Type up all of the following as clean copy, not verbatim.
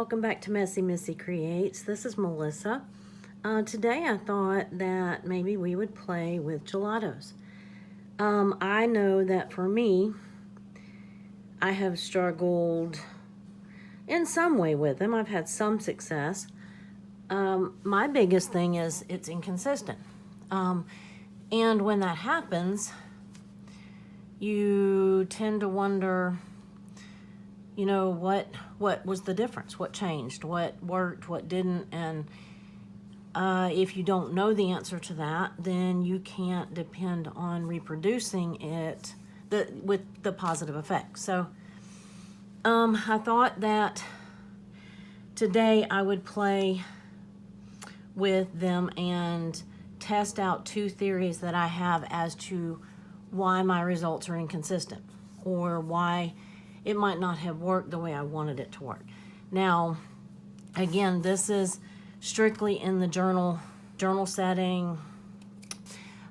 welcome back to Messy Missy Creates. This is Melissa. Today I thought that maybe we would play with gelatos. I know that for me, I have struggled in some way with them. I've had some success. My biggest thing is it's inconsistent. And when that happens, you tend to wonder, you know, what was the difference? What changed? What worked? What didn't? And if you don't know the answer to that, then you can't depend on reproducing it with the positive effect. So I thought that today I would play with them and test out two theories that I have as to why my results are inconsistent or why it might not have worked the way I wanted it to work. Now, again, this is strictly in the journal setting.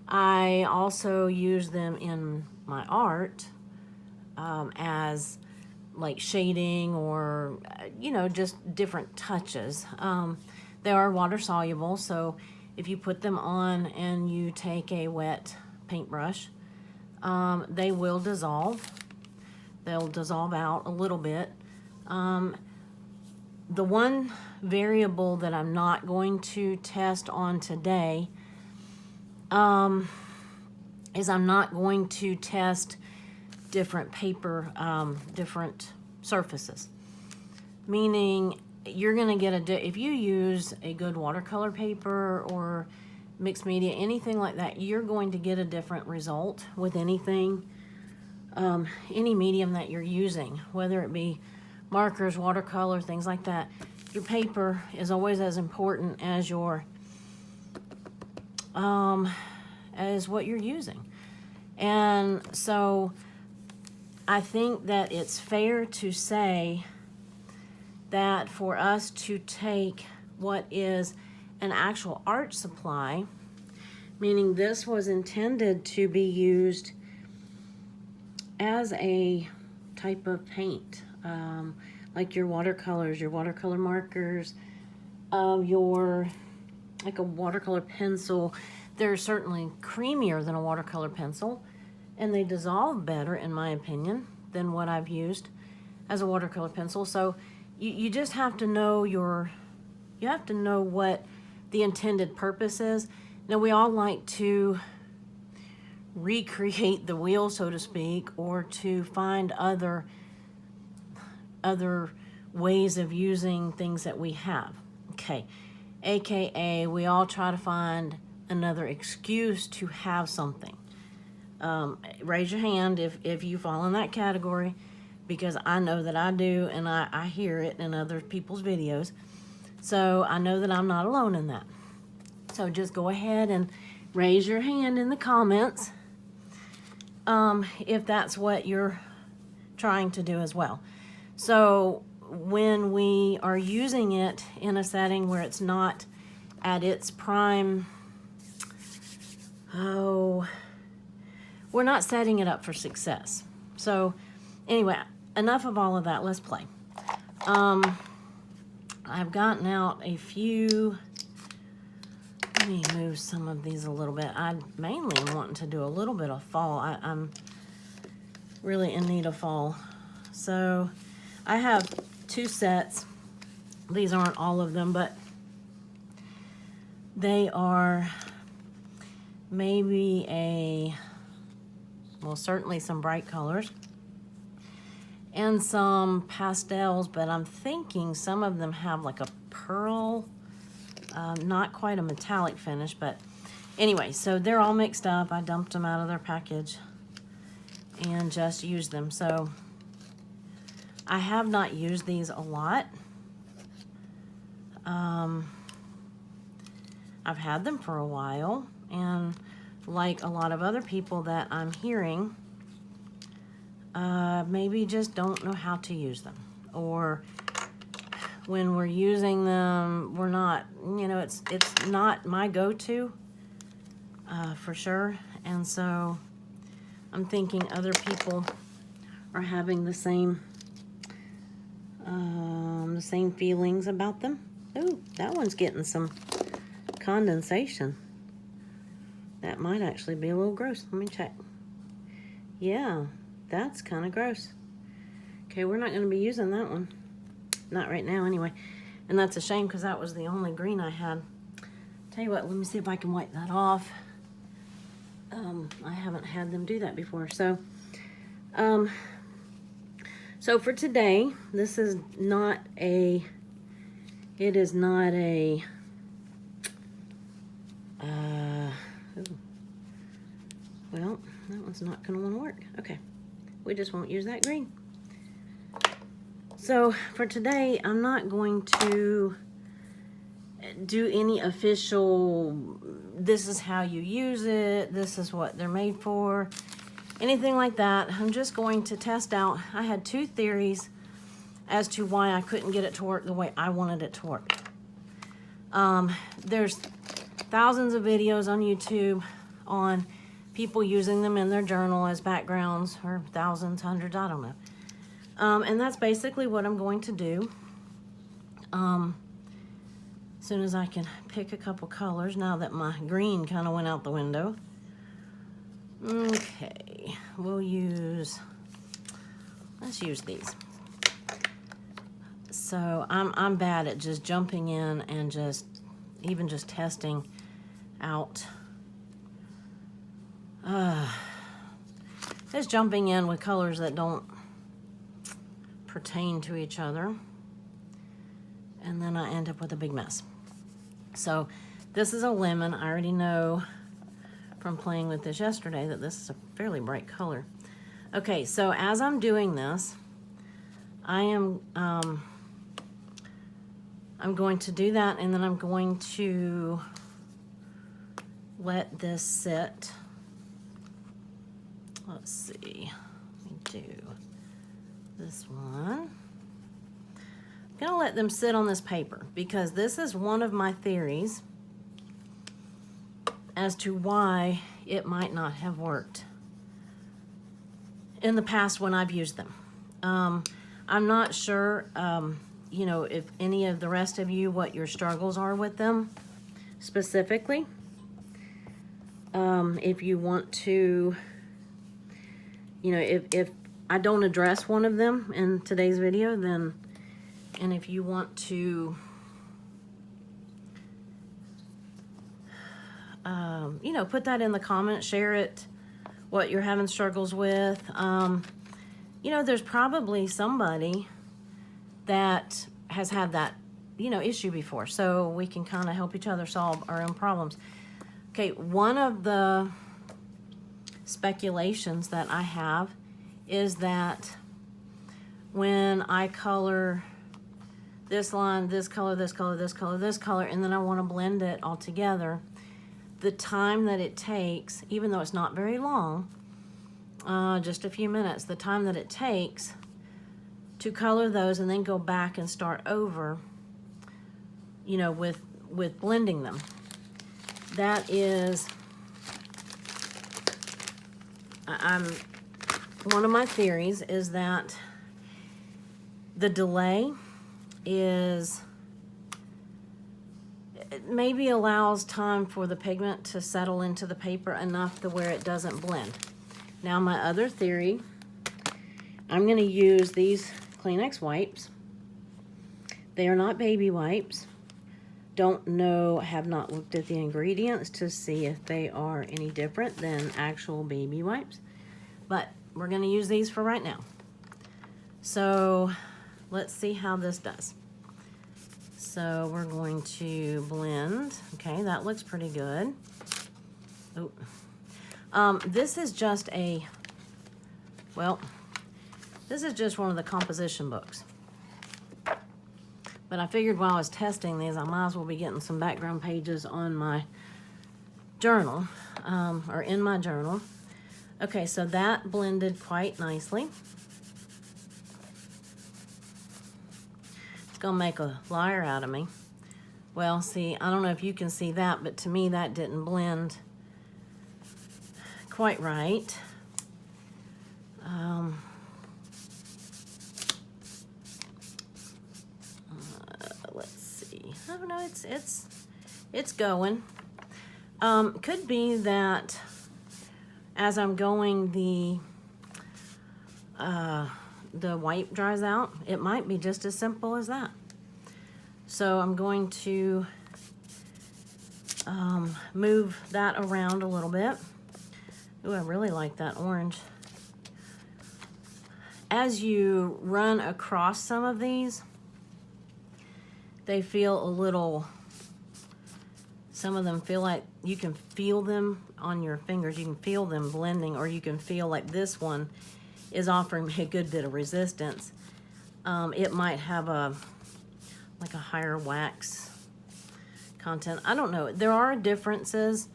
I also use them in my art as like shading or, you know, just different touches. They are water soluble, so if you put them on and you take a wet paintbrush, they will dissolve. They'll dissolve out a little bit. The one variable that I'm not going to test on today is I'm not going to test different paper, different surfaces. Meaning you're going to get if you use a good watercolor paper or mixed media, anything like that, you're going to get a different result with anything. Any medium that you're using, whether it be markers, watercolor, things like that, your paper is always as important as as what you're using. And so I think that it's fair to say that for us to take what is an actual art supply, meaning this was intended to be used as a type of paint, like your watercolors, your watercolor markers, like a watercolor pencil. They're certainly creamier than a watercolor pencil, and they dissolve better, in my opinion, than what I've used as a watercolor pencil. So you just have to know what the intended purpose is. Now, we all like to recreate the wheel, so to speak, or to find other ways of using things that we have. Okay, AKA we all try to find another excuse to have something. Raise your hand if you fall in that category, because I know that I do, and I hear it in other people's videos. So I know that I'm not alone in that. So just go ahead and raise your hand in the comments if that's what you're trying to do as well. So when we are using it in a setting where it's not at its prime, we're not setting it up for success. So anyway, enough of all of that. Let's play. I've gotten out a few. Let me move some of these a little bit. I mainly am wanting to do a little bit of fall. I'm really in need of fall. So I have two sets. These aren't all of them, but they are maybe certainly some bright colors and some pastels, but I'm thinking some of them have like a pearl, not quite a metallic finish, but anyway, so they're all mixed up. I dumped them out of their package and just used them. So I have not used these a lot. I've had them for a while, and like a lot of other people that I'm hearing, maybe just don't know how to use them, or when we're using them, we're not, you know, it's not my go-to for sure. And so I'm thinking other people are having the same The same feelings about them. Oh, that one's getting some condensation. That might actually be a little gross. Let me check. Yeah, that's kind of gross. Okay, we're not going to be using that one. Not right now, anyway. And that's a shame because that was the only green I had. Tell you what, let me see if I can wipe that off. I haven't had them do that before. So for today, this is not a, it is not a, well, that one's not going to want to work. Okay, we just won't use that green. So for today, I'm not going to do any official, this is how you use it, this is what they're made for, anything like that. I'm just going to test out. I had two theories as to why I couldn't get it to work the way I wanted it to work. There's thousands of videos on YouTube on people using them in their journal as backgrounds, or thousands, hundreds, I don't know. And that's basically what I'm going to do. As soon as I can pick a couple colors, now that my green kind of went out the window. Okay, we'll use, let's use these. So I'm bad at just jumping in and even just testing out. Just jumping in with colors that don't pertain to each other. And then I end up with a big mess. So this is a lemon. I already know from playing with this yesterday that this is a fairly bright color. Okay, so as I'm doing this, I am I'm going to do that, and then I'm going to let this sit. Let's see. Let me do this one. I'm gonna let them sit on this paper because this is one of my theories as to why it might not have worked in the past when I've used them. I'm not sure, you know, if any of the rest of you, what your struggles are with them specifically. If you want to, you know, if I don't address one of them in today's video, then, and if you want to, you know, put that in the comments, share it, what you're having struggles with. You know, there's probably somebody that has had that, you know, issue before, so we can kind of help each other solve our own problems. Okay, one of the speculations that I have is that when I color this line, this color, this color, this color, this color, and then I want to blend it all together, the time that it takes, even though it's not very long, just a few minutes, the time that it takes to color those and then go back and start over, you know, with blending them. That is, one of my theories is that the delay is, it maybe allows time for the pigment to settle into the paper enough to where it doesn't blend. Now my other theory, I'm going to use these Kleenex wipes. They are not baby wipes. Don't know, have not looked at the ingredients to see if they are any different than actual baby wipes. But we're going to use these for right now. So let's see how this does. So we're going to blend. Okay, that looks pretty good. Oh, this is just a, well, this is just one of the composition books. But I figured while I was testing these, I might as well be getting some background pages on my journal, or in my journal. Okay, so that blended quite nicely. It's gonna make a liar out of me. Well, see, I don't know if you can see that, but to me that didn't blend quite right. I don't know, it's going. Could be that as I'm going, the wipe dries out. It might be just as simple as that. So I'm going to move that around a little bit. Ooh, I really like that orange. As you run across some of these, they feel a little, some of them feel like you can feel them on your fingers. You can feel them blending, or you can feel like this one is offering me a good bit of resistance. It might have like a higher wax content. I don't know. There are differences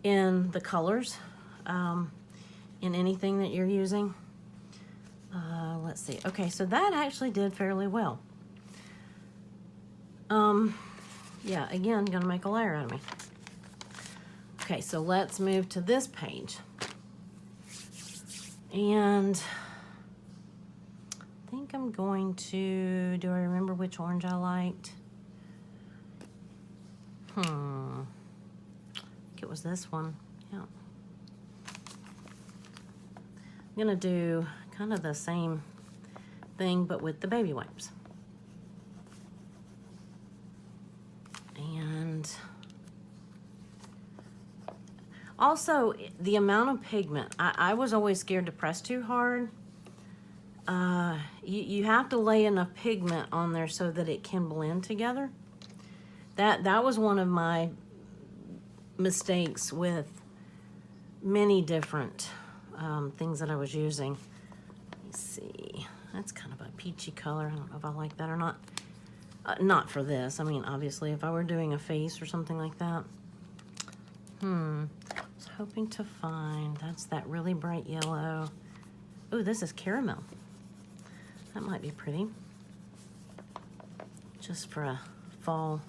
in the colors in anything that you're using. Let's see. Okay, so that actually did fairly well. Yeah, again, gonna make a layer out of me. Okay, so let's move to this page. And I think I'm going to, do I remember which orange I liked? I think it was this one, yeah. I'm gonna do kind of the same thing, but with the baby wipes. And also, the amount of pigment. I was always scared to press too hard. You have to lay enough pigment on there so that it can blend together. That was one of my mistakes with many different things that I was using. Let's see. That's kind of a peachy color. I don't know if I like that or not. Not for this. I mean, obviously, if I were doing a face or something like that. I was hoping to find, that's that really bright yellow. Oh, this is caramel. That might be pretty. Just for a fall.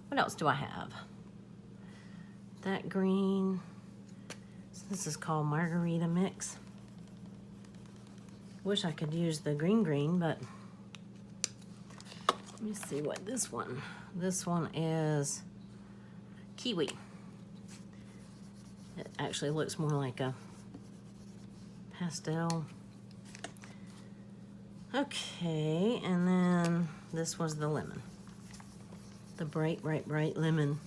What else do I have? That green. So this is called Margarita Mix. Wish I could use the green, but let me see what this one. This one is Kiwi. It actually looks more like a pastel. Okay, and then this was the lemon. The bright, bright, bright lemon.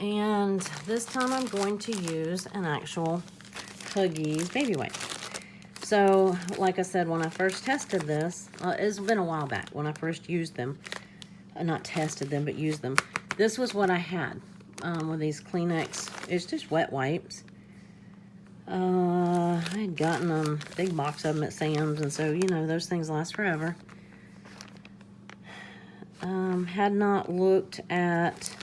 And this time I'm going to use an actual Huggies baby wipe. So, like I said, when I first tested this, it's been a while back when I first used them. Not tested them, but used them. This was what I had with these Kleenex. It's just wet wipes. I had gotten them, big box of them at Sam's, and so, you know, those things last forever. Had not looked at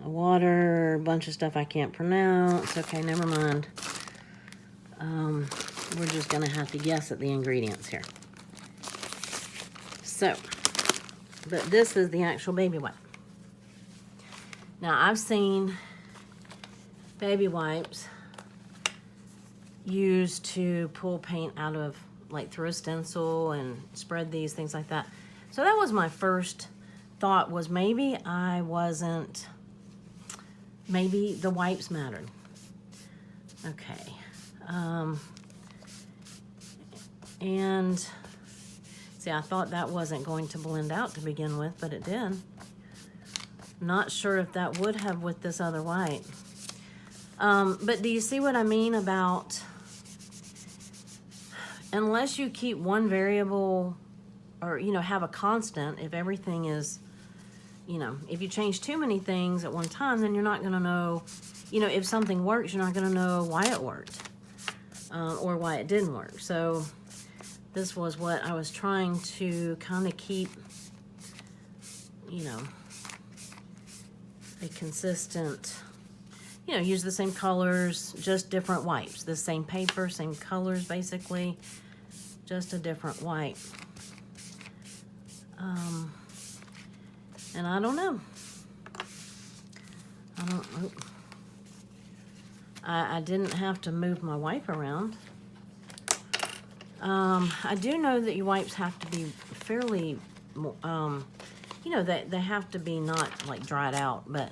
water, a bunch of stuff I can't pronounce. Okay, never mind. We're just gonna have to guess at the ingredients here. So, but this is the actual baby wipe. Now, I've seen baby wipes used to pull paint out of, like through a stencil and spread these, things like that. So that was my first thought, was maybe I wasn't, maybe the wipes mattered. Okay. And see, I thought that wasn't going to blend out to begin with, but it did. Not sure if that would have with this other white. But do you see what I mean about, unless you keep one variable or, you know, have a constant, if everything is, you know, if you change too many things at one time, then you're not going to know, you know, if something works, you're not going to know why it worked or why it didn't work. So this was what I was trying to kind of keep, you know, a consistent, you know, use the same colors, just different wipes. The same paper, same colors, basically, just a different wipe. And I don't know. I didn't have to move my wipe around. I do know that your wipes have to be fairly, you know, they have to be not like dried out, but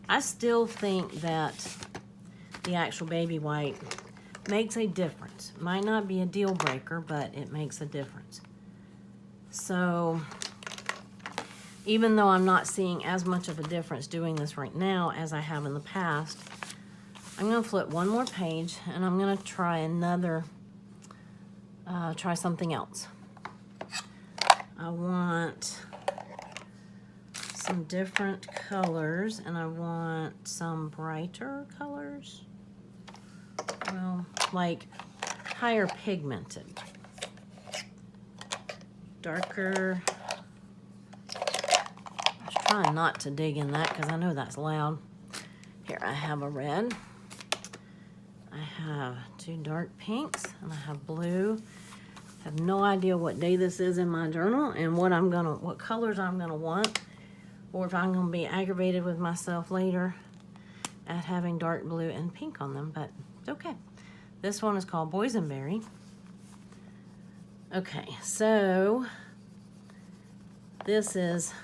I still think that the actual baby wipe makes a difference. Might not be a deal breaker, but it makes a difference. So even though I'm not seeing as much of a difference doing this right now as I have in the past, I'm going to flip one more page and I'm going to try another, try something else. I want some different colors and I want some brighter colors. Well, like higher pigmented. Darker. I was trying not to dig in that because I know that's loud. Here, I have a red. I have two dark pinks and I have blue. I have no idea what day this is in my journal and what colors I'm gonna want, or if I'm gonna be aggravated with myself later at having dark blue and pink on them, but it's okay. This one is called Boysenberry. Okay, so this is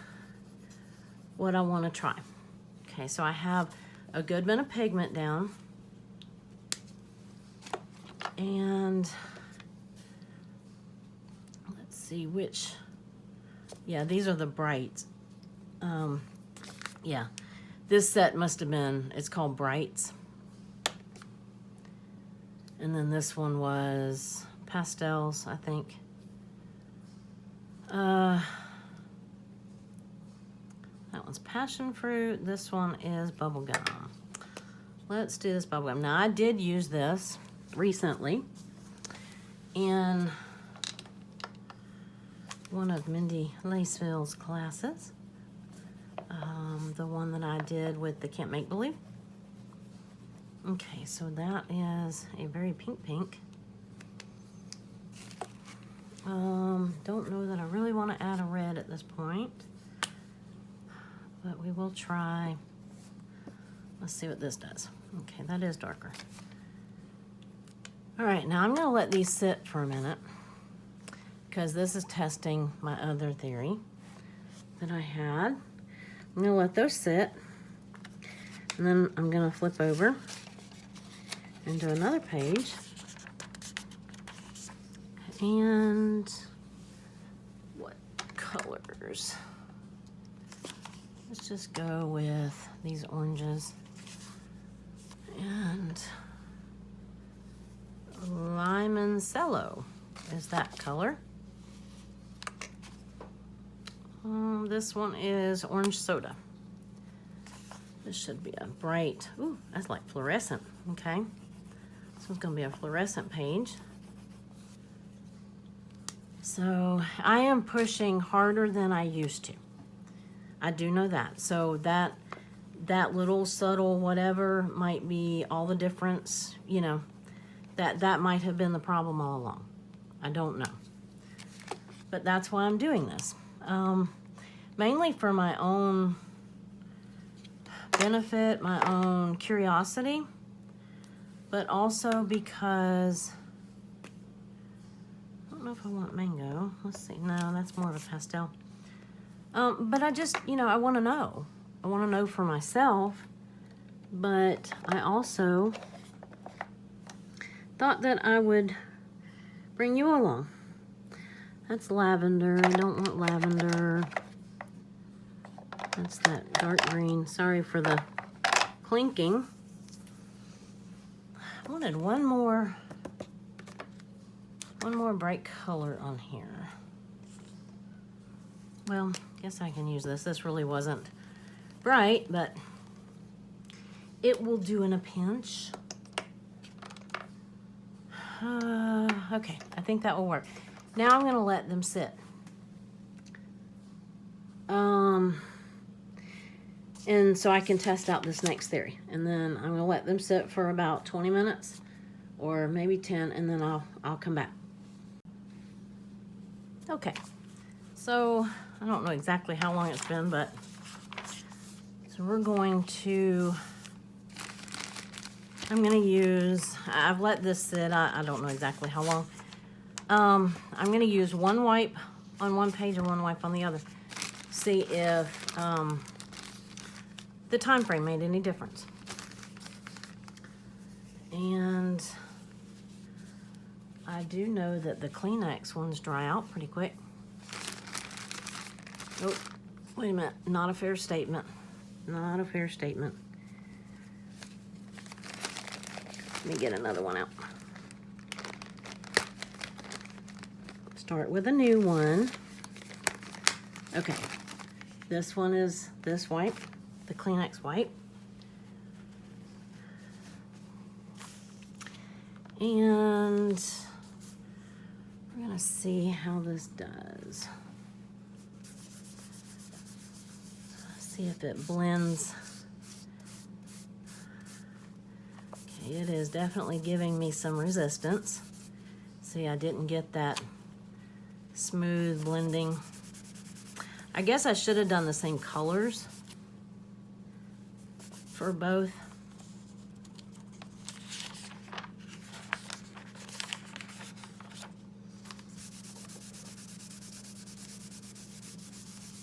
what I want to try. Okay, so I have a good bit of pigment down. And let's see which, yeah, these are the brights. Yeah, this set must have been, it's called Brights. And then this one was Pastels, I think. That one's Passion Fruit. This one is Bubblegum. Let's do this Bubblegum. Now, I did use this recently in one of Mindy Laceville's classes. The one that I did with the Can't Make Believe. Okay, so that is a very pink. Don't know that I really want to add a red at this point, but we will try. Let's see what this does. Okay, that is darker. All right, now I'm going to let these sit for a minute because this is testing my other theory that I had. I'm going to let those sit, and then I'm going to flip over and do another page. And what colors? Let's just go with these oranges and Limoncello is that color. This one is Orange Soda. This should be a bright, ooh, that's like fluorescent, okay. This one's gonna be a fluorescent page. So I am pushing harder than I used to. I do know that. So that little subtle whatever might be all the difference, you know, that might have been the problem all along. I don't know. But that's why I'm doing this. Mainly for my own benefit, my own curiosity, but also because I don't know if I want mango. Let's see. No, that's more of a pastel. But I just, you know, I want to know. I want to know for myself, but I also thought that I would bring you along. That's lavender. I don't want lavender. That's that dark green. Sorry for the clinking. I wanted one more bright color on here. Well, guess I can use this. This really wasn't bright, but it will do in a pinch. Okay, I think that will work. Now I'm going to let them sit. And so I can test out this next theory. And then I'm going to let them sit for about 20 minutes or maybe 10, and then I'll come back. Okay, so I don't know exactly how long it's been, but so we're going to, I'm going to use, I've let this sit, I don't know exactly how long. I'm going to use one wipe on one page and one wipe on the other. See if the time frame made any difference. And I do know that the Kleenex ones dry out pretty quick. Oh, wait a minute. Not a fair statement. Not a fair statement. Let me get another one out. Start with a new one. Okay. This one is this wipe, the Kleenex wipe. And we're gonna see how this does. See if it blends. Okay, it is definitely giving me some resistance. See, I didn't get that smooth blending. I guess I should have done the same colors for both.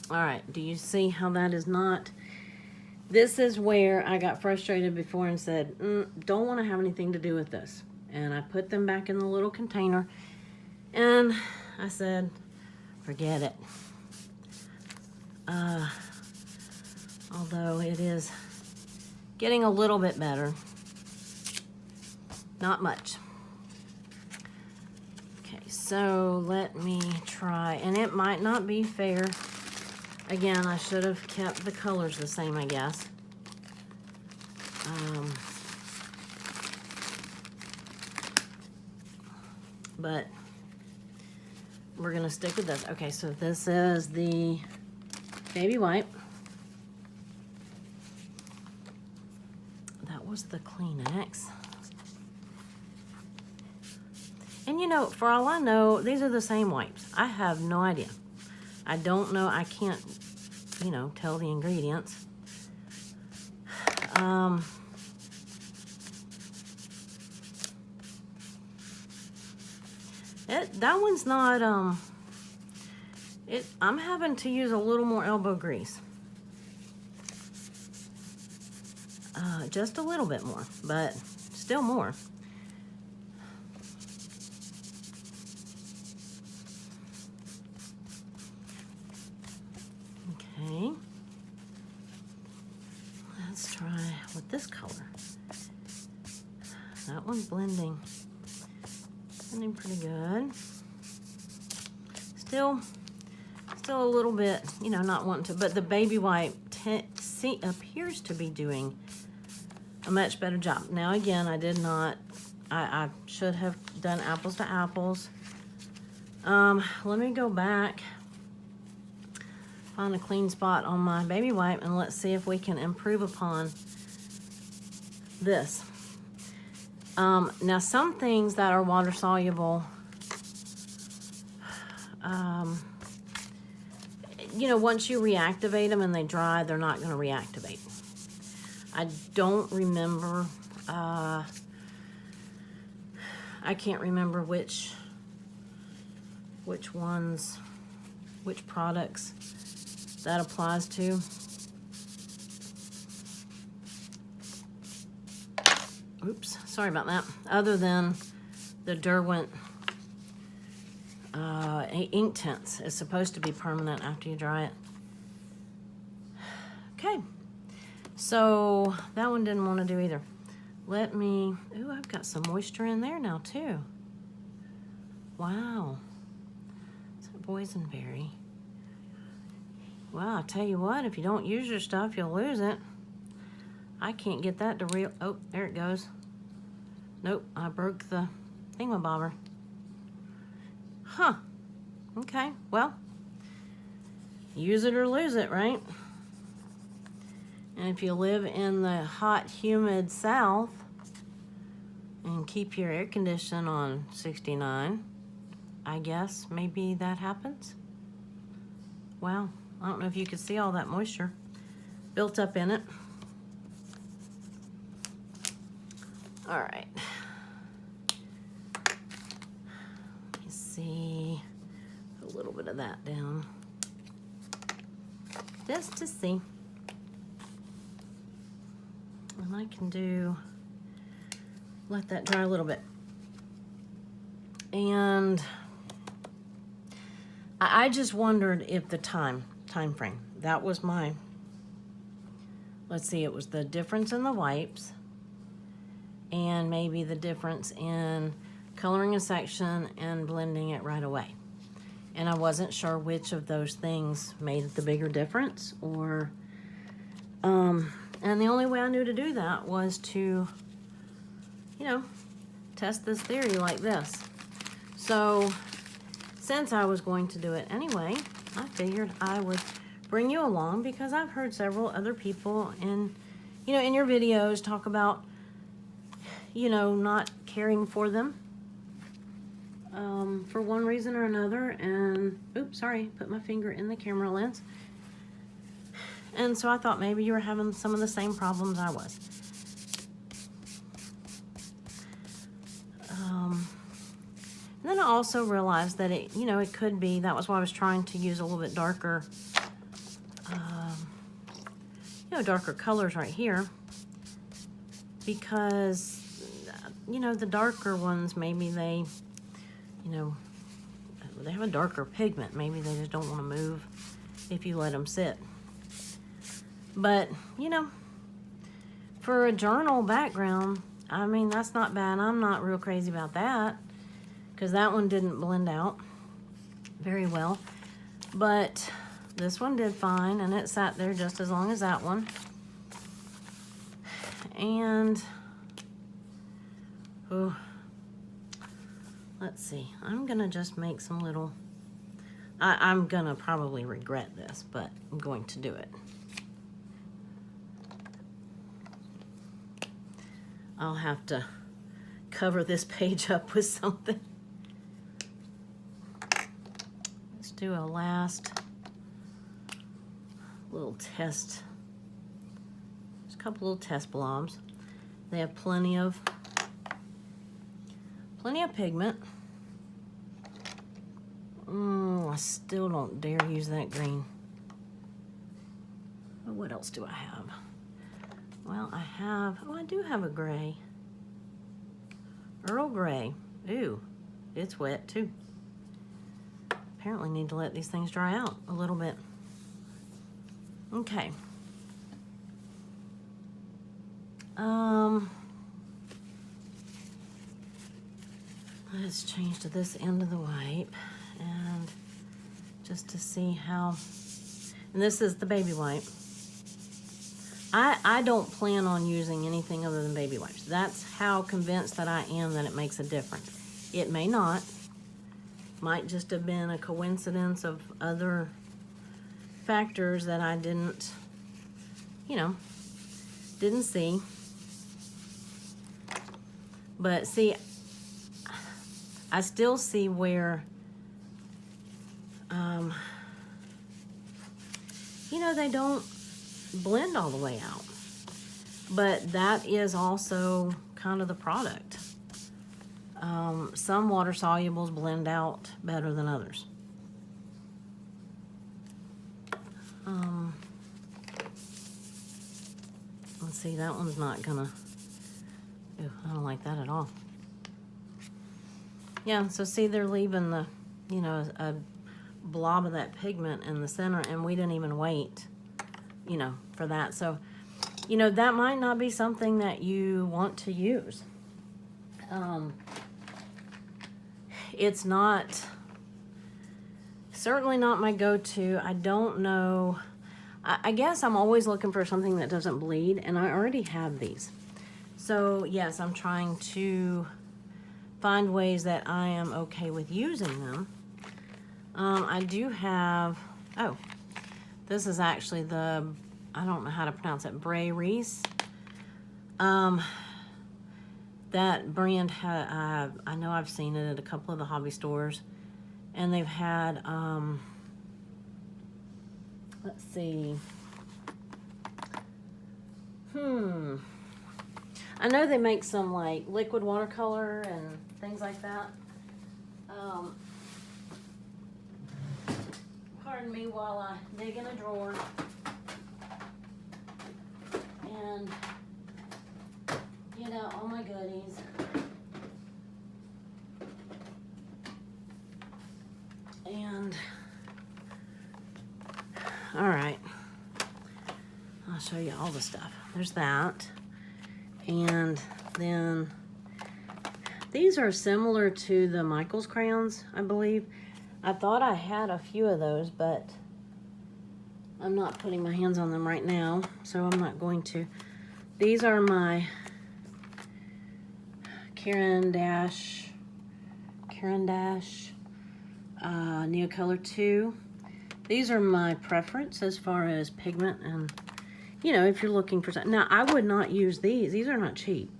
All right, do you see how that is not? This is where I got frustrated before and said, don't want to have anything to do with this. And I put them back in the little container and I said, forget it. Although it is getting a little bit better. Not much. Okay, so let me try, and it might not be fair. Again, I should have kept the colors the same, I guess. But we're gonna stick with this. Okay, so this is the baby wipe. That was the Kleenex. And you know, for all I know, these are the same wipes. I have no idea. I don't know, I can't, you know, tell the ingredients. That one's not, I'm having to use a little more elbow grease. Just a little bit more, but still more. Okay. Let's try with this color. That one's blending pretty good. Still a little bit, you know, not wanting to, but the baby wipe appears to be doing a much better job. Now again, I did not, I should have done apples to apples. Let me go back, find a clean spot on my baby wipe, and let's see if we can improve upon this. Now some things that are water soluble, you know, once you reactivate them and they dry, they're not going to reactivate. I don't remember, I can't remember which ones, which products that applies to. Oops, sorry about that. Other than the Derwent inktense is supposed to be permanent after you dry it. Okay, so that one didn't want to do either. Let me, ooh, I've got some moisture in there now too. Wow, it's a boysenberry. Well, I tell you what, if you don't use your stuff, you'll lose it. I can't get that to real, oh, there it goes. Nope, I broke the thingamabobber. Huh, okay, well, use it or lose it, right? And if you live in the hot, humid South and keep your air condition on 69, I guess maybe that happens. wow, I don't know if you could see all that moisture built up in it. All right. Let me see. Put a little bit of that down. Just to see. And I can let that dry a little bit. And I just wondered if the time frame, that was mine. Let's see, it was the difference in the wipes and maybe the difference in coloring a section and blending it right away. And I wasn't sure which of those things made the bigger difference, or and the only way I knew to do that was to, you know, test this theory like this. So since I was going to do it anyway, I figured I would bring you along, because I've heard several other people in your videos talk about, not caring for them for one reason or another. And oops, sorry, put my finger in the camera lens. And so I thought maybe you were having some of the same problems I was. And then I also realized that it could be, that was why I was trying to use a little bit darker, darker colors right here, because, the darker ones, maybe they, they have a darker pigment. Maybe they just don't want to move if you let them sit. But, for a journal background, I mean, that's not bad. I'm not real crazy about that, because that one didn't blend out very well. But this one did fine, and it sat there just as long as that one. And, let's see. I'm going to just make some little... I'm going to probably regret this, but I'm going to do it. I'll have to cover this page up with something. Let's do a last little test. Just a couple little test blobs. They have plenty of pigment. I still don't dare use that green. But what else do I have? Well, I do have a gray. Earl Grey. Ooh, it's wet too. Apparently need to let these things dry out a little bit. Okay. Let's change to this end of the wipe, and just to see how, and this is the baby wipe. I don't plan on using anything other than baby wipes. That's how convinced that I am that it makes a difference. It may not. Might just have been a coincidence of other factors that I didn't see. But see, I still see where, they don't blend all the way out. But that is also kind of the product. Some water solubles blend out better than others. Let's see, that one's not gonna, I don't like that at all. Yeah, so see, they're leaving the, a blob of that pigment in the center, and we didn't even wait, for that. So, that might not be something that you want to use. It's certainly not my go-to. I don't know. I guess I'm always looking for something that doesn't bleed, and I already have these. So, yes, I'm trying to find ways that I am okay with using them. I do have, this is actually the, I don't know how to pronounce it, Bray Reese. That brand, I know I've seen it at a couple of the hobby stores, and they've had Let's see. I know they make some like liquid watercolor and things like that. Pardon me while I dig in a drawer and get out all my goodies. And all right, I'll show you all the stuff. There's that. And then these are similar to the Michaels crayons, I believe. I thought I had a few of those, but I'm not putting my hands on them right now, so I'm not going to. These are my Caran d'Ache Neocolor 2. These are my preference as far as pigment, and you know, if you're looking for something. Now, I would not use these. These are not cheap.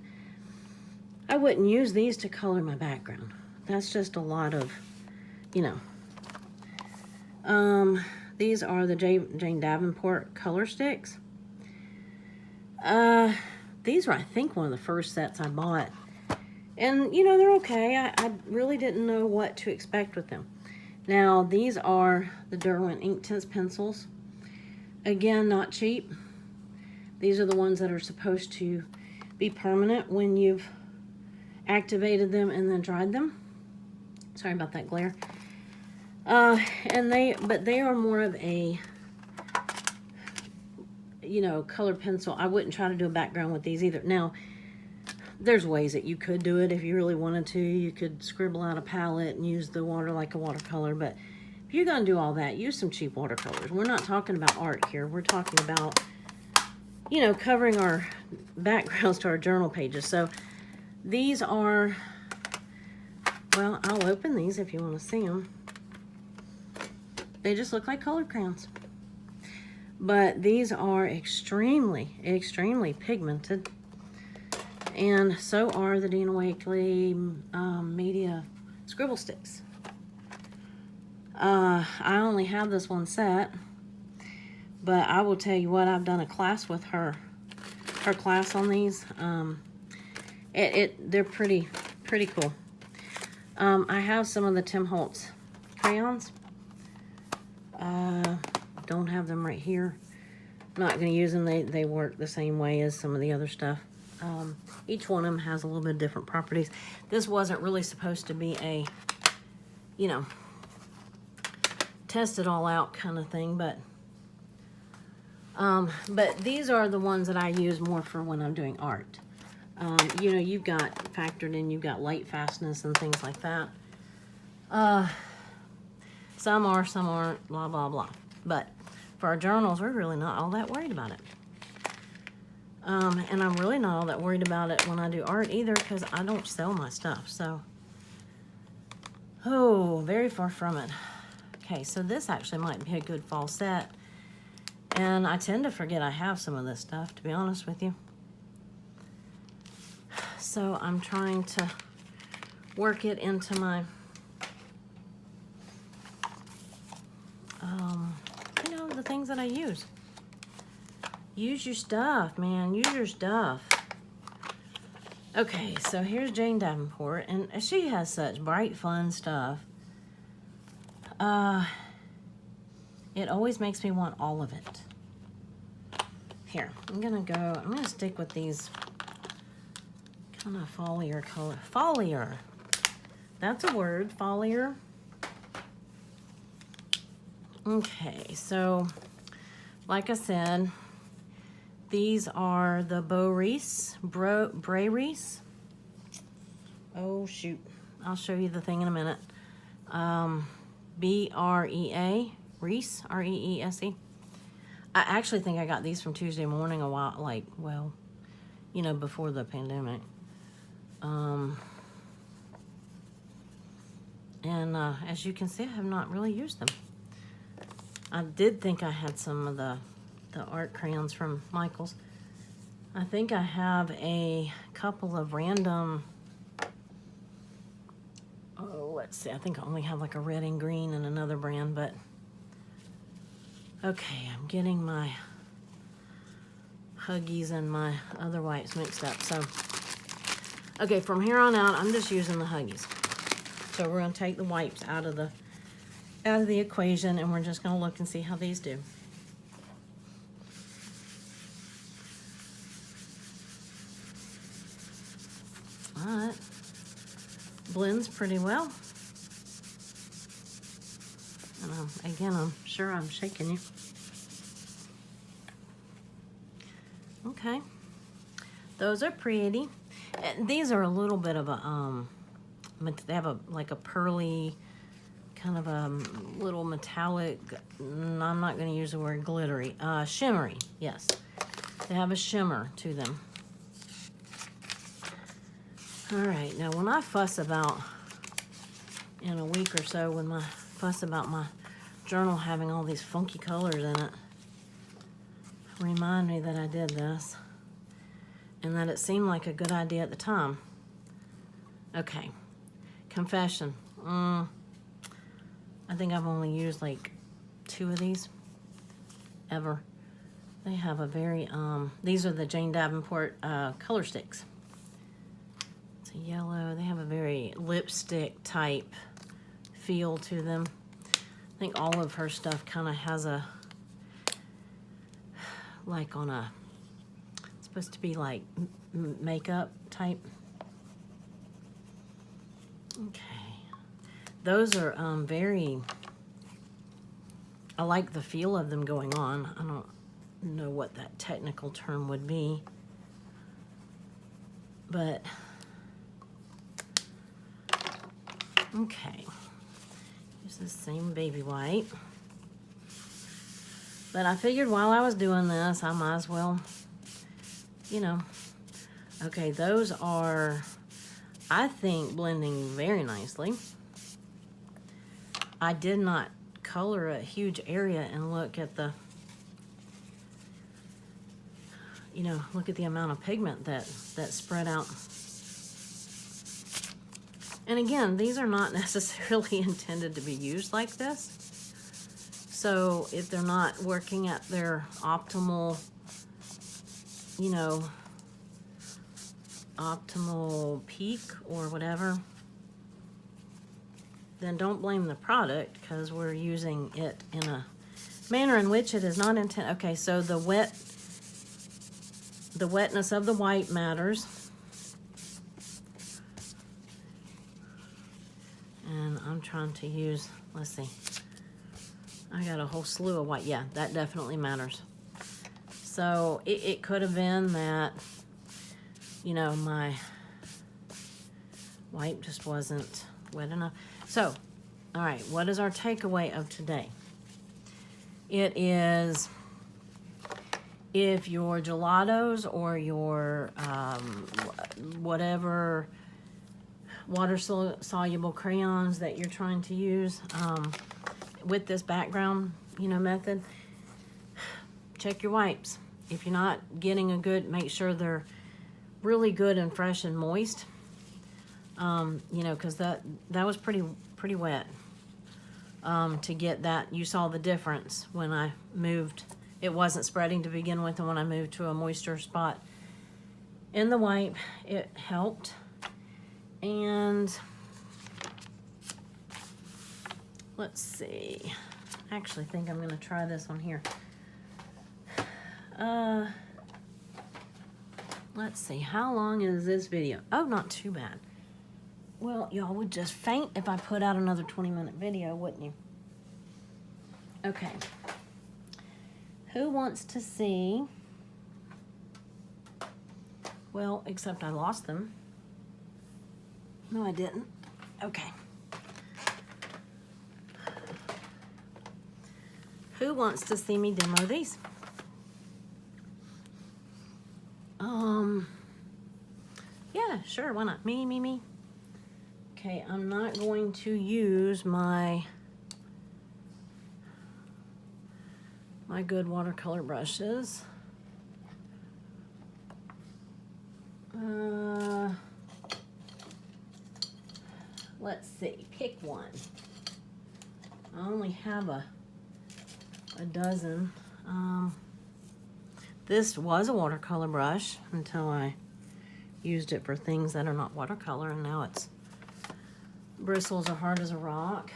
I wouldn't use these to color my background. That's just a lot of, you know. These are the Jane Davenport color sticks. These were, I think, one of the first sets I bought. And, you know, they're okay. I really didn't know what to expect with them. Now, these are the Derwent inktense pencils. Again, not cheap. These are the ones that are supposed to be permanent when you've activated them and then dried them. Sorry about that glare. But they are more of a, you know, colored pencil. I wouldn't try to do a background with these either. Now, there's ways that you could do it if you really wanted to. You could scribble out a palette and use the water like a watercolor, but if you're gonna do all that, use some cheap watercolors. We're not talking about art here. We're talking about, you know, covering our backgrounds to our journal pages. So these are, well, I'll open these if you want to see them. They just look like colored crayons. But these are extremely, extremely pigmented. And so are the Dina Wakley Media Scribble Sticks. I only have this one set. But I will tell you what, I've done a class with her class on these. They're pretty cool. I have some of the Tim Holtz crayons. Don't have them right here. Not going to use them. They work the same way as some of the other stuff. Each one of them has a little bit different properties. This wasn't really supposed to be a, you know, test it all out kind of thing, but these are the ones that I use more for when I'm doing art. You know, you've got factored in, you've got light fastness and things like that. Some are, some aren't, blah, blah, blah. But for our journals, we're really not all that worried about it. And I'm really not all that worried about it when I do art either, because I don't sell my stuff. So, oh, very far from it. Okay, so this actually might be a good fall set. And I tend to forget I have some of this stuff, to be honest with you. So I'm trying to work it into my, you know, the things that I use. Use your stuff, man. Use your stuff. Okay, so here's Jane Davenport, and she has such bright, fun stuff. It always makes me want all of it. Here, I'm gonna stick with these kind of foliar color. Foliar. That's a word, foliar. Okay, so like I said, these are the Bray Reese. Oh shoot, I'll show you the thing in a minute. B-R-E-A, Reese, R-E-E-S-E. I actually think I got these from Tuesday Morning a while, like, well, you know, before the pandemic. As you can see, I have not really used them. I did think I had some of the art crayons from Michaels. I think I have a couple of random, oh, let's see, I think I only have like a red and green and another brand, but Okay, I'm getting my Huggies and my other wipes mixed up. So, okay, from here on out, I'm just using the Huggies. So we're gonna take the wipes out of the equation, and we're just gonna look and see how these do. All right, blends pretty well. And again, I'm sure I'm shaking you. Okay, those are pretty. And these are a little bit of a they have like a pearly, kind of a little metallic. I'm not going to use the word glittery. Shimmery. Yes, they have a shimmer to them. All right, now when I fuss about in a week or so, when I fuss about my journal having all these funky colors in it, remind me that I did this and that it seemed like a good idea at the time. Okay, confession. I think I've only used like 2 of these ever. They have a very, these are the Jane Davenport color sticks. It's a yellow. They have a very lipstick type feel to them. I think all of her stuff kind of has a, like on a, it's supposed to be like makeup type. Okay. Those are very, I like the feel of them going on. I don't know what that technical term would be, but okay. Use the same baby white. But I figured while I was doing this, I might as well, you know. Okay, those are, I think, blending very nicely. I did not color a huge area and look at the, you know, look at the amount of pigment that spread out. And again, these are not necessarily intended to be used like this. So if they're not working at their optimal, you know, optimal peak or whatever, then don't blame the product, because we're using it in a manner in which it is not intended. Okay, so the wetness of the white matters. And I'm trying to use, let's see, I got a whole slew of white. Yeah, that definitely matters. So it could have been that, you know, my white just wasn't wet enough. So, all right, what is our takeaway of today? It is, if your gelatos or your whatever water-soluble crayons that you're trying to use with this background, you know, method, check your wipes. If you're not getting a good, make sure they're really good and fresh and moist. You know, because that was pretty wet. To get that, you saw the difference when I moved. It wasn't spreading to begin with, and when I moved to a moisture spot in the wipe, it helped. And let's see. I actually think I'm going to try this on here. Let's see. How long is this video? Oh, not too bad. Well, y'all would just faint if I put out another 20-minute video, wouldn't you? Okay. Who wants to see? Well, except I lost them. No, I didn't. Okay. Who wants to see me demo these? Yeah, sure, why not? Me. Okay, I'm not going to use my good watercolor brushes. Let's see, pick one. I only have a a dozen. This was a watercolor brush until I used it for things that are not watercolor, and now its bristles are hard as a rock.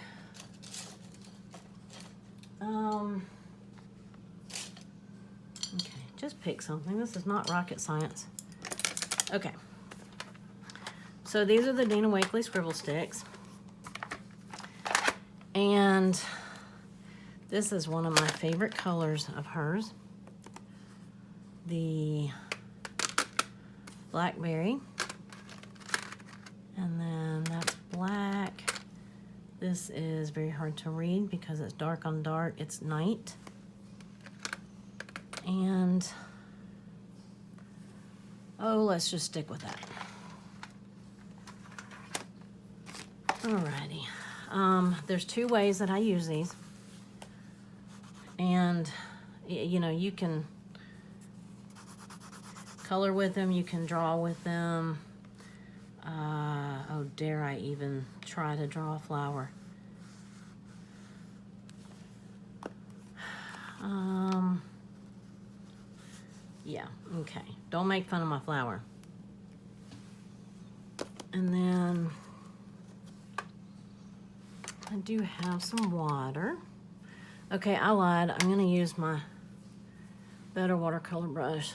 Okay, just pick something. This is not rocket science. Okay. So these are the Dina Wakley scribble sticks. And this is one of my favorite colors of hers. The blackberry. And then that's black. This is very hard to read because it's dark on dark. It's night. And, oh, let's just stick with that. Alrighty. There's two ways that I use these. And, you know, you can color with them, you can draw with them. Oh, dare I even try to draw a flower? Yeah, okay. Don't make fun of my flower. And then I do have some water. Okay, I lied. I'm gonna use my better watercolor brush.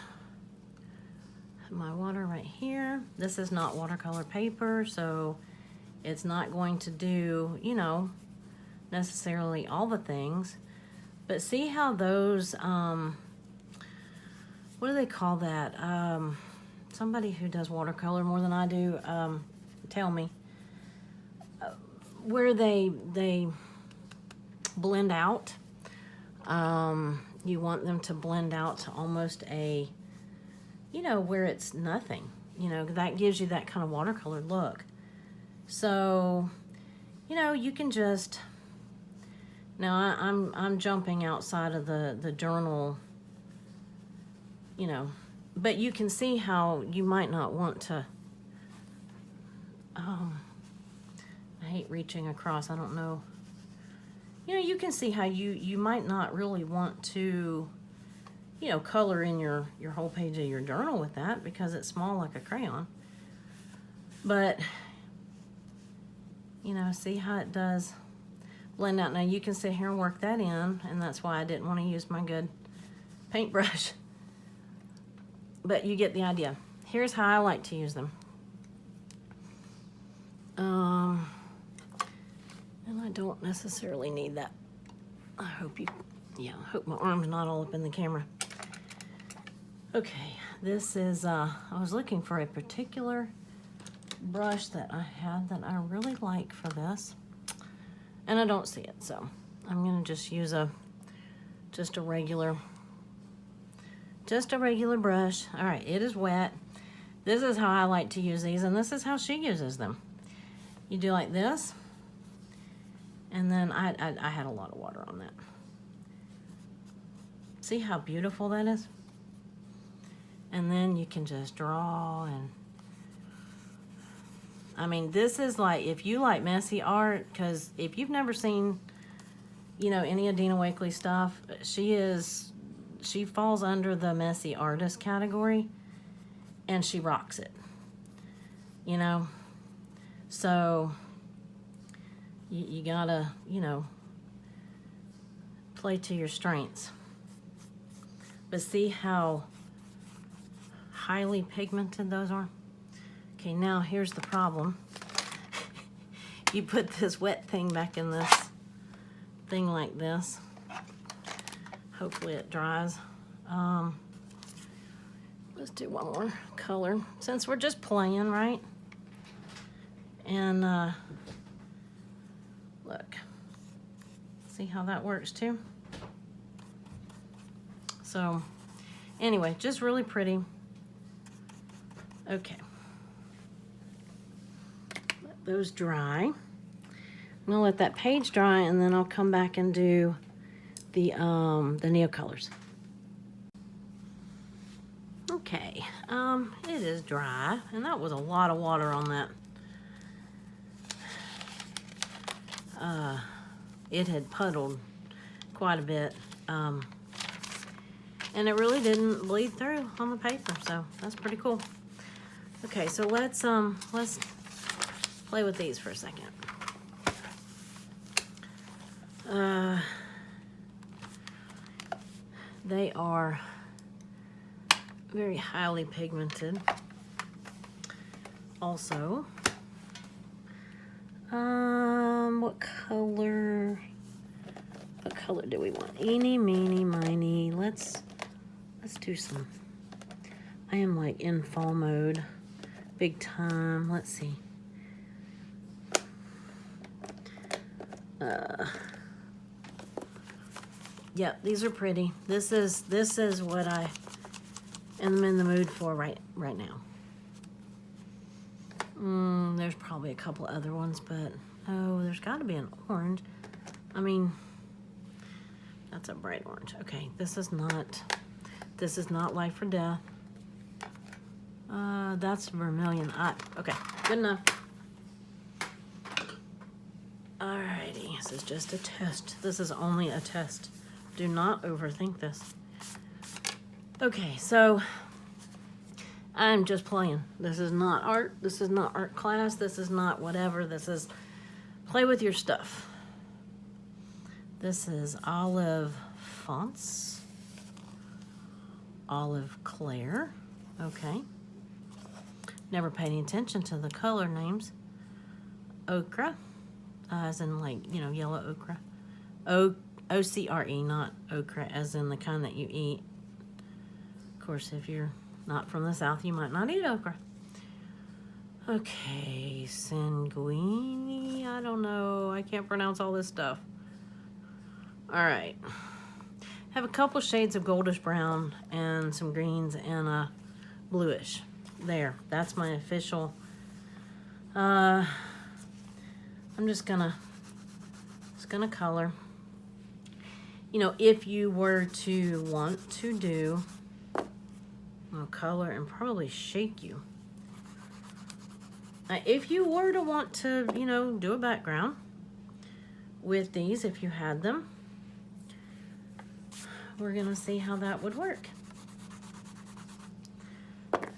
My water right here. This is not watercolor paper, so it's not going to do, you know, necessarily all the things. But see how those, what do they call that? Somebody who does watercolor more than I do, tell me. Where they blend out. You want them to blend out to almost a, you know, where it's nothing. You know, that gives you that kind of watercolor look. So, you know, you can just, now I'm jumping outside of the journal, you know, but you can see how you might not want to, I hate reaching across, I don't know. You know, you can see how you might not really want to, you know, color in your whole page of your journal with that because it's small like a crayon. But, you know, see how it does blend out. Now you can sit here and work that in, and that's why I didn't want to use my good paintbrush. But you get the idea. Here's how I like to use them. And I don't necessarily need that. I hope you, yeah, I hope my arm's not all up in the camera. Okay, this is, I was looking for a particular brush that I had that I really like for this, and I don't see it, so I'm gonna just use just a regular brush. All right, it is wet. This is how I like to use these, and this is how she uses them. You do like this, and then I had a lot of water on that. See how beautiful that is? And then you can just draw, and I mean, this is like, if you like messy art, because if you've never seen, you know, any of Dina Wakley stuff, she falls under the messy artist category, and she rocks it, you know? So you gotta, you know, play to your strengths. But see how highly pigmented those are? Okay, now here's the problem. You put this wet thing back in this thing like this. Hopefully it dries. Let's do one more color, since we're just playing, right? And look, see how that works too? So anyway, just really pretty. Okay, let those dry. I'm gonna let that page dry, and then I'll come back and do the Neocolors. Okay, it is dry, and that was a lot of water on that. It had puddled quite a bit. And it really didn't bleed through on the paper, so that's pretty cool. Okay, so let's play with these for a second. They are very highly pigmented. Also, what color do we want? Eeny, meeny, miny. Let's do some. I am like in fall mode, big time. Let's see. Yep, these are pretty. This is what I am in the mood for right now. There's probably a couple other ones, but oh, there's got to be an orange. I mean, that's a bright orange. Okay, this is not life or death. That's vermilion. Okay, good enough. Alrighty, this is just a test. This is only a test. Do not overthink this. Okay, so I'm just playing. This is not art. This is not art class. This is not whatever. This is play with your stuff. This is Olive Fonts. Olive Claire. Okay. Never paid any attention to the color names. Ochre. As in, like, you know, yellow ochre. O-C-R-E, not okra, as in the kind that you eat. Of course, if you're not from the South, you might not eat okra. Okay, sanguine. I don't know. I can't pronounce all this stuff. All right. Have a couple shades of goldish brown and some greens and a bluish. There. That's my official. I'm just gonna color. You know, if you were to want to do, I'll color and probably shake you. If you were to want to, you know, do a background with these, if you had them, we're gonna see how that would work.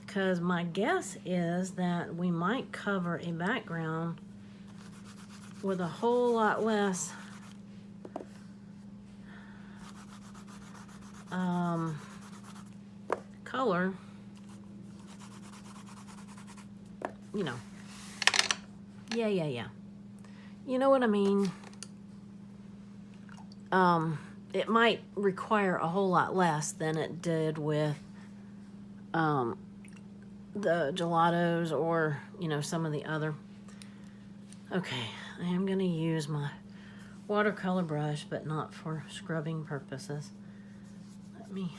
Because my guess is that we might cover a background with a whole lot less color, you know. Yeah. You know what I mean? It might require a whole lot less than it did with the Gelatos or, you know, some of the other. Okay, I am going to use my watercolor brush, but not for scrubbing purposes. Let me...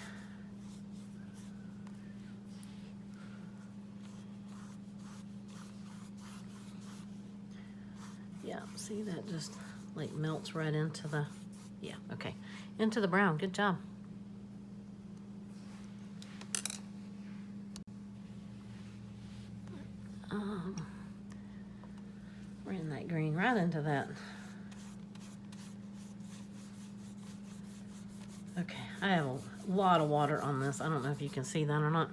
Yeah, see, that just like melts right into the... Yeah, okay. Into the brown. Good job. Ran that green right into that. Okay, I have a lot of water on this. I don't know if you can see that or not.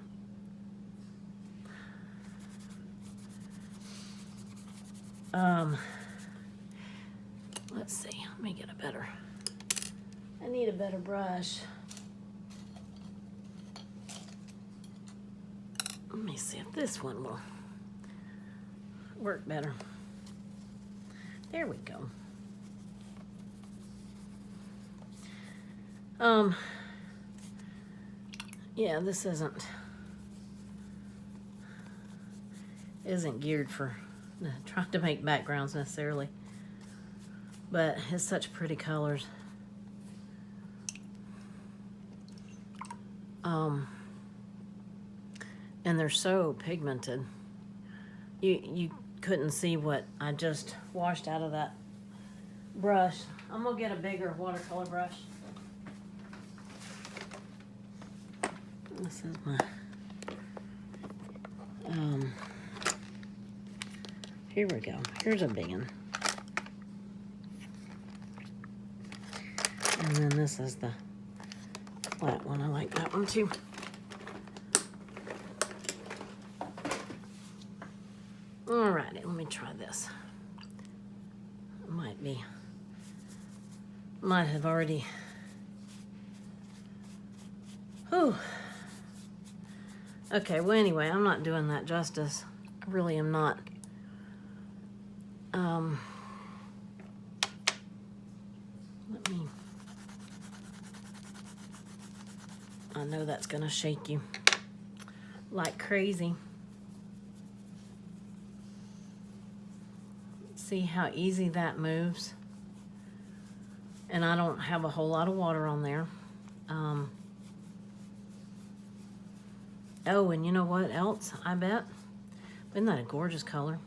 Let's see. Let me get a better... I need a better brush. Let me see if this one will work better. There we go. Yeah, this isn't geared for trying to make backgrounds necessarily, but it's such pretty colors. And they're so pigmented. You couldn't see what I just washed out of that brush. I'm gonna get a bigger watercolor brush. This is my here we go. Here's a big one. And then this is the flat one. I like that one too. Alrighty, let me try this. Might have already. Whew. Okay, well anyway, I'm not doing that justice. I really am not. Let me. I know that's gonna shake you like crazy. See how easy that moves? And I don't have a whole lot of water on there. Oh, and you know what else, I bet? Isn't that a gorgeous color?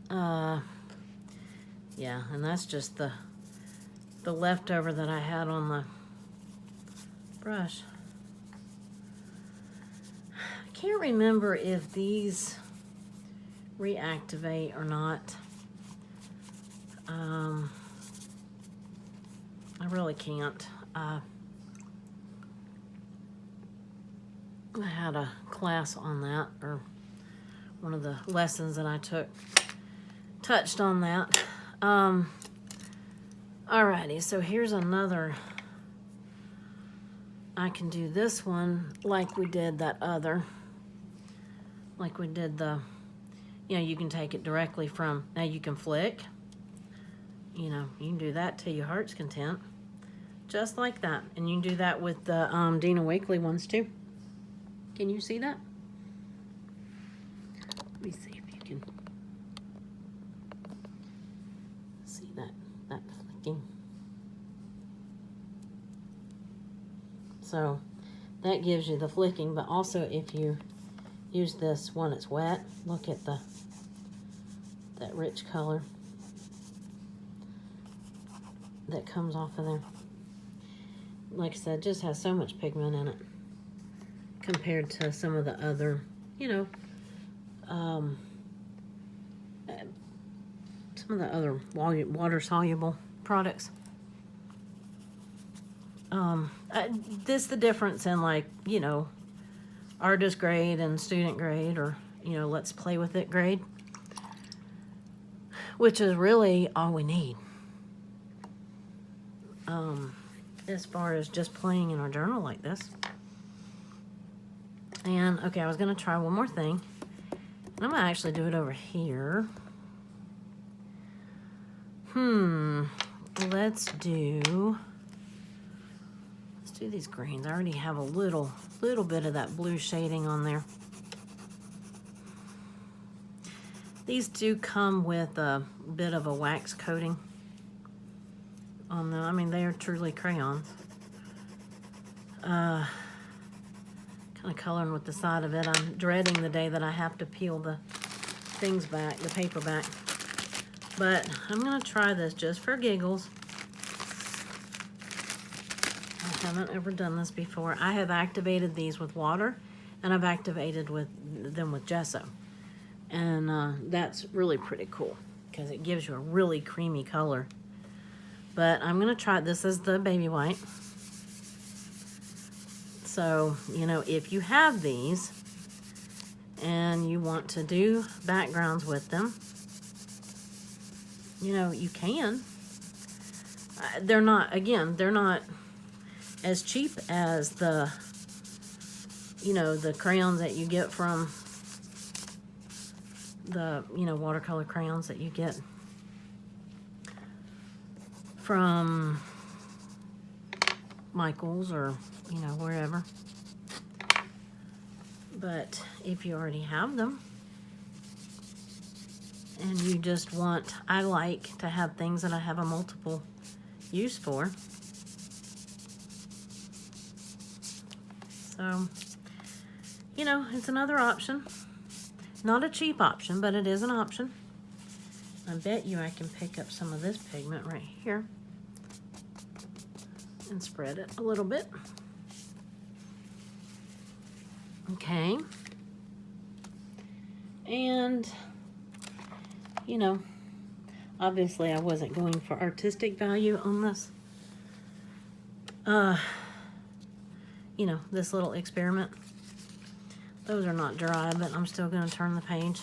Yeah, and that's just the leftover that I had on the brush. I can't remember if these reactivate or not. I really can't. I had a class on that, or one of the lessons that I took touched on that. Alrighty, so here's another. I can do this one like we did that other. Like we did the, you know, you can take it directly from, now you can flick. You know, you can do that till your heart's content. Just like that. And you can do that with the Dina Wakley ones too. Can you see that? Let me see if you can see that flicking. So that gives you the flicking, but also if you use this when it's wet, look at that rich color that comes off of there. Like I said, just has so much pigment in it compared to some of the other, you know, some of the other water-soluble products. This the difference in, like, you know, artist grade and student grade, or, you know, let's play with it grade, which is really all we need. As far as just playing in our journal like this. And, okay, I was going to try one more thing. And I'm going to actually do it over here. Let's do these greens. I already have a little bit of that blue shading on there. These do come with a bit of a wax coating on them. I mean, they are truly crayons. Kind of coloring with the side of it. I'm dreading the day that I have to peel the things back, the paper back. But I'm going to try this just for giggles. I haven't ever done this before. I have activated these with water, and I've activated them with gesso. And that's really pretty cool because it gives you a really creamy color. But I'm going to try, this is the baby white. So, you know, if you have these and you want to do backgrounds with them, you know, you can. They're not, again, they're not as cheap as the, you know, the crayons that you get from the, you know, watercolor crayons that you get from Michael's or, you know, wherever. But if you already have them and you just want, I like to have things that I have a multiple use for. So, you know, it's another option. Not a cheap option, but it is an option. I bet you I can pick up some of this pigment right here and spread it a little bit. Okay. And, you know, obviously I wasn't going for artistic value on this you know, this little experiment. Those are not dry, but I'm still going to turn the page.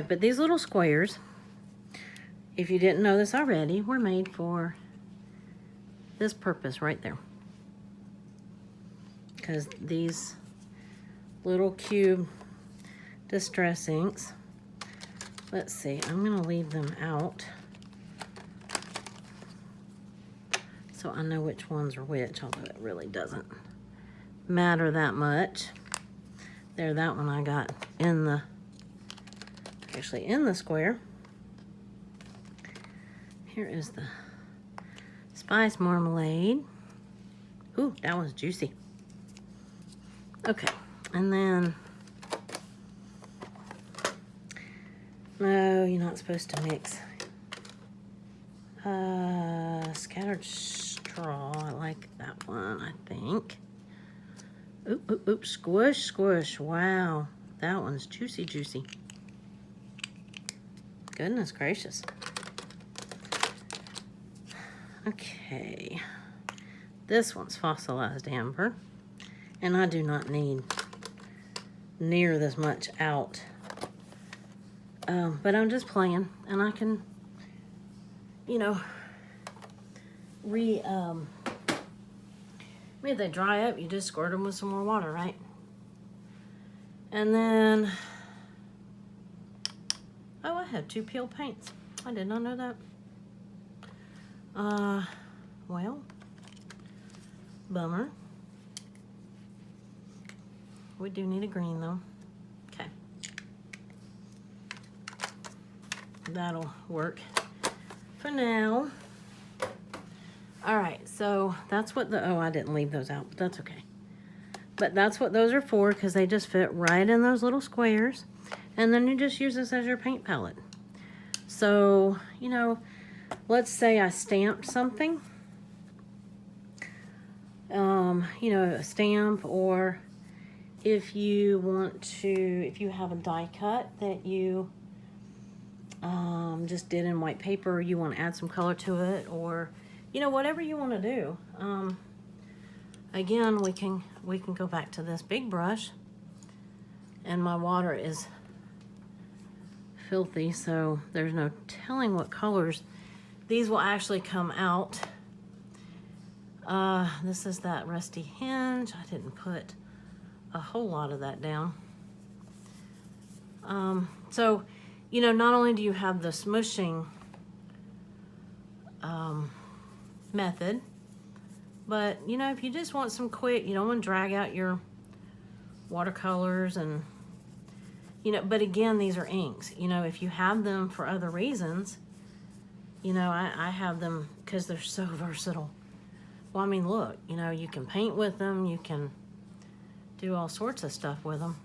But these little squares, if you didn't know this already, were made for this purpose right there. Because these little cube distress inks, let's see, I'm going to leave them out so I know which ones are which, although it really doesn't matter that much. There, that one I got in the, actually in the square. Here is the spice marmalade. Ooh, that one's juicy. Okay, and then, no, you're not supposed to mix. Scattered straw, I like that one, I think. Oop, oop, oop, squish, squish, wow. That one's juicy, juicy. Goodness gracious. Okay, this one's fossilized amber. And I do not need near this much out. But I'm just playing, and I can, you know, if they dry up, you just squirt them with some more water, right? And then, oh, I had 2 peel paints. I did not know that. Well, bummer. We do need a green though. Okay. That'll work for now. All right, so that's what the, oh, I didn't leave those out, but that's okay. But that's what those are for, because they just fit right in those little squares. And then you just use this as your paint palette. So, you know, let's say I stamped something. You know, a stamp, or if you want to, if you have a die cut that you just did in white paper, you want to add some color to it, or, you know, whatever you want to do. Again, we can go back to this big brush, and my water is filthy, so there's no telling what colors these will actually come out. This is that rusty hinge. I didn't put a whole lot of that down. So, you know, not only do you have the smushing method, but, you know, if you just want some quick, you don't want to drag out your watercolors and, you know, but again, these are inks. You know, if you have them for other reasons, you know, I have them because they're so versatile. Well, I mean, look, you know, you can paint with them, you can do all sorts of stuff with them.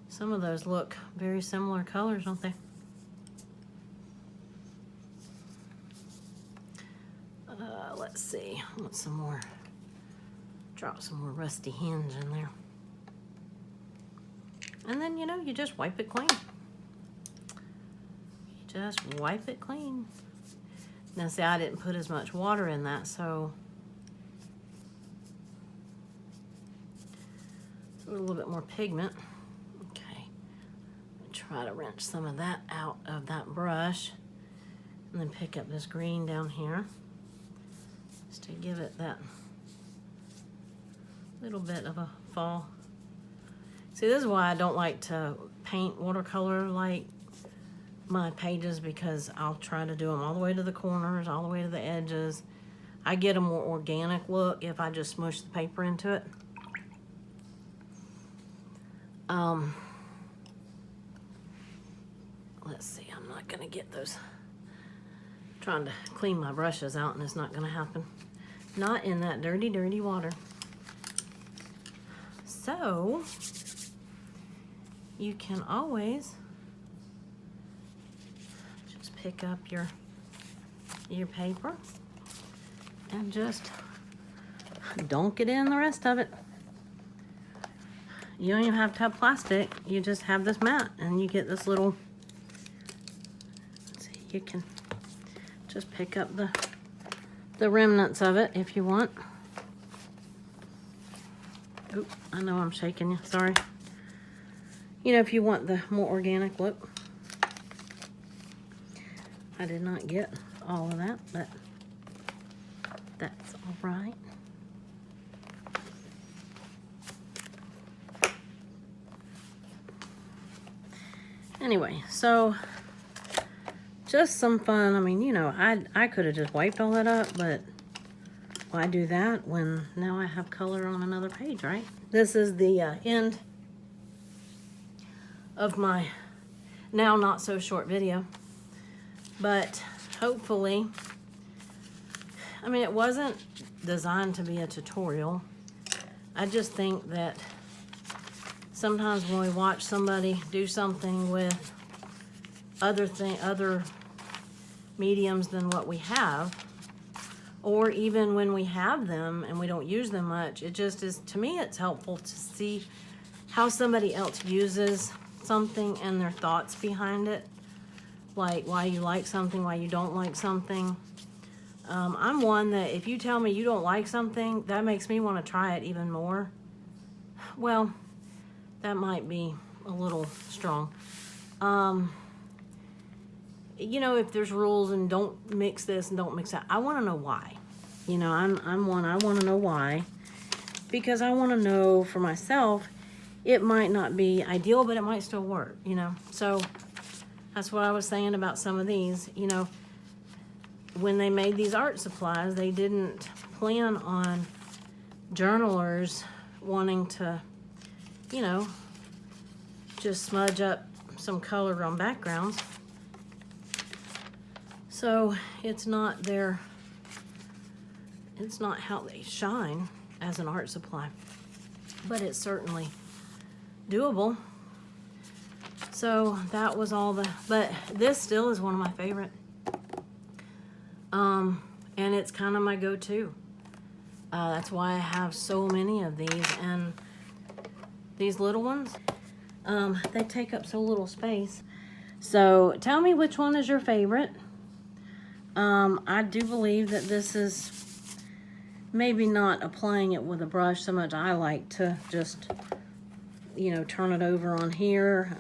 Some of those look very similar colors, don't they? Let's see, I want some more, drop some more rusty hinge in there. And then, you know, you just wipe it clean. You just wipe it clean. Now, see, I didn't put as much water in that, so it's a little bit more pigment. Okay, try to wrench some of that out of that brush, and then pick up this green down here, just to give it that little bit of a fall. See, this is why I don't like to paint watercolor like my pages, because I'll try to do them all the way to the corners, all the way to the edges. I get a more organic look if I just smush the paper into it. Let's see, I'm not gonna get those. I'm trying to clean my brushes out and it's not gonna happen. Not in that dirty, dirty water. So, you can always pick up your paper and just dunk it in the rest of it. You don't even have to have plastic. You just have this mat and you get this little, let's see, you can just pick up the remnants of it if you want. Oop, I know I'm shaking you, sorry. You know, if you want the more organic look. I did not get all of that, but that's all right. Anyway, so just some fun. I mean, you know, I could have just wiped all that up, but why do that when now I have color on another page, right? This is the end of my now not so short video, but hopefully, I mean, it wasn't designed to be a tutorial. I just think that sometimes when we watch somebody do something with other mediums than what we have, or even when we have them and we don't use them much, it just is, to me, it's helpful to see how somebody else uses something and their thoughts behind it, like why you like something, why you don't like something. I'm one that if you tell me you don't like something, that makes me want to try it even more. Well, that might be a little strong. You know, if there's rules and don't mix this and don't mix that, I want to know why. You know, I'm one, I want to know why, because I want to know for myself. It might not be ideal, but it might still work, you know. So that's what I was saying about some of these. You know, when they made these art supplies, they didn't plan on journalers wanting to, you know, just smudge up some color on backgrounds. So it's not how they shine as an art supply, but it's certainly doable. So that was all but this still is one of my favorite. And it's kind of my go-to. That's why I have so many of these, and these little ones, they take up so little space. So tell me which one is your favorite. I do believe that this is maybe not applying it with a brush so much. I like to just, you know, turn it over on here.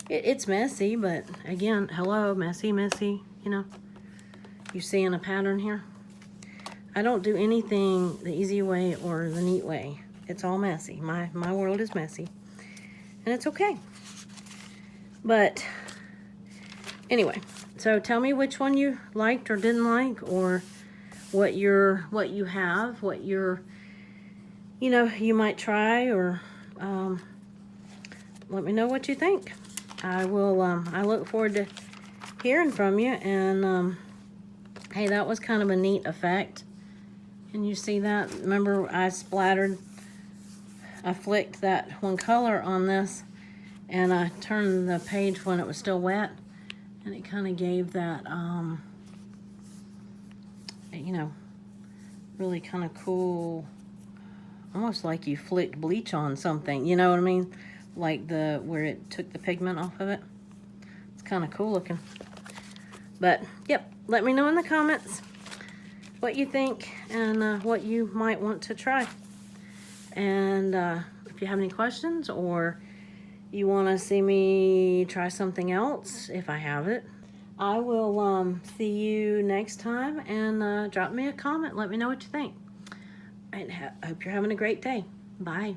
It's messy, but again, hello, messy, you know. You seeing a pattern here? I don't do anything the easy way or the neat way. It's all messy. My world is messy, and it's okay. But anyway, so tell me which one you liked or didn't like, or what you have, what you're, you know, you might try, or let me know what you think. I will. I look forward to hearing from you. And hey, that was kind of a neat effect. Can you see that? Remember, I flicked that one color on this, and I turned the page when it was still wet, and it kind of gave that, you know, really kind of cool, almost like you flicked bleach on something, you know what I mean? Like where it took the pigment off of it. It's kind of cool looking. But, yep, let me know in the comments what you think and what you might want to try. And if you have any questions, or you want to see me try something else, if I have it, I will see you next time. And drop me a comment. Let me know what you think. And I hope you're having a great day. Bye.